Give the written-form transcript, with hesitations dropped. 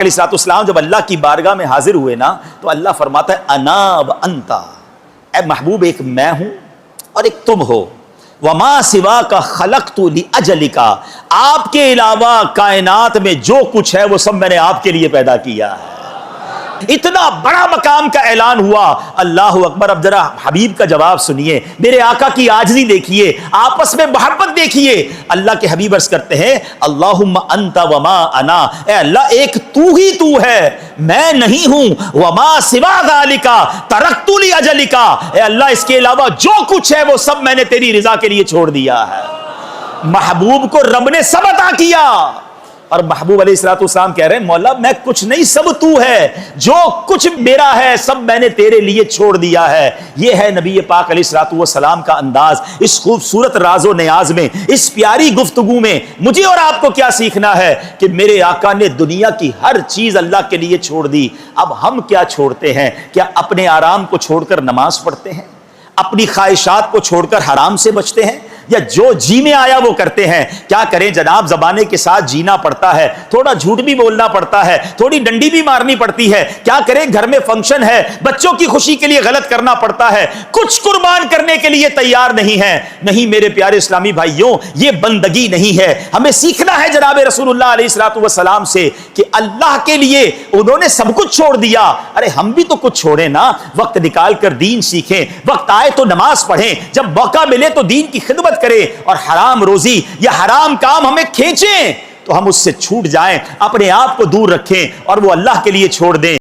السلام جب اللہ کی بارگاہ میں حاضر ہوئے نا تو اللہ فرماتا ہے انا و انتا، اے محبوب ایک میں ہوں اور ایک تم ہو، وما سوا کا خلقت لاجلکا، آپ کے علاوہ کائنات میں جو کچھ ہے وہ سب میں نے آپ کے لیے پیدا کیا ہے۔ اتنا بڑا مقام کا اعلان ہوا، اللہ اکبر۔ اب ذرا حبیب کا جواب سنیے، میرے آقا کی عاجزی دیکھیے، آپس میں محبت دیکھیے۔ اللہ کے حبیب عرض کرتے ہیں اللہم انت وما انا، اے اللہ ایک تو ہی تو ہے، میں نہیں ہوں، وما سوا ذالک ترکت لاجلک، اے اللہ اس کے علاوہ جو کچھ ہے وہ سب میں نے تیری رضا کے لیے چھوڑ دیا ہے۔ محبوب کو رب نے سب عطا کیا، اور محبوب علیہ السلام کہہ رہے ہیں مولا میں کچھ نہیں، سب تو ہے، جو کچھ میرا ہے سب میں نے تیرے لیے چھوڑ دیا ہے۔ یہ ہے نبی پاک علیہ السلام کا انداز۔ اس خوبصورت راز و نیاز میں، اس پیاری گفتگو میں مجھے اور آپ کو کیا سیکھنا ہے کہ میرے آقا نے دنیا کی ہر چیز اللہ کے لیے چھوڑ دی۔ اب ہم کیا چھوڑتے ہیں؟ کیا اپنے آرام کو چھوڑ کر نماز پڑھتے ہیں؟ اپنی خواہشات کو چھوڑ کر حرام سے بچتے ہیں؟ یا جو جی میں آیا وہ کرتے ہیں؟ کیا کریں جناب، زمانے کے ساتھ جینا پڑتا ہے، تھوڑا جھوٹ بھی بولنا پڑتا ہے، تھوڑی ڈنڈی بھی مارنی پڑتی ہے۔ کیا کریں، گھر میں فنکشن ہے، بچوں کی خوشی کے لیے غلط کرنا پڑتا ہے، کچھ قربان کرنے کے لیے تیار نہیں ہے۔ نہیں میرے پیارے اسلامی بھائیوں، یہ بندگی نہیں ہے۔ ہمیں سیکھنا ہے جناب رسول اللہ علیہ السلام سے کہ اللہ کے لیے انہوں نے سب کچھ چھوڑ دیا، ارے ہم بھی تو کچھ چھوڑیں نا، وقت نکال کر دین سیکھیں، وقت آئے تو نماز پڑھیں، جب موقع ملے تو دین کی خدمت کرے، اور حرام روزی یا حرام کام ہمیں کھینچیں تو ہم اس سے چھوٹ جائیں، اپنے آپ کو دور رکھیں اور وہ اللہ کے لیے چھوڑ دیں۔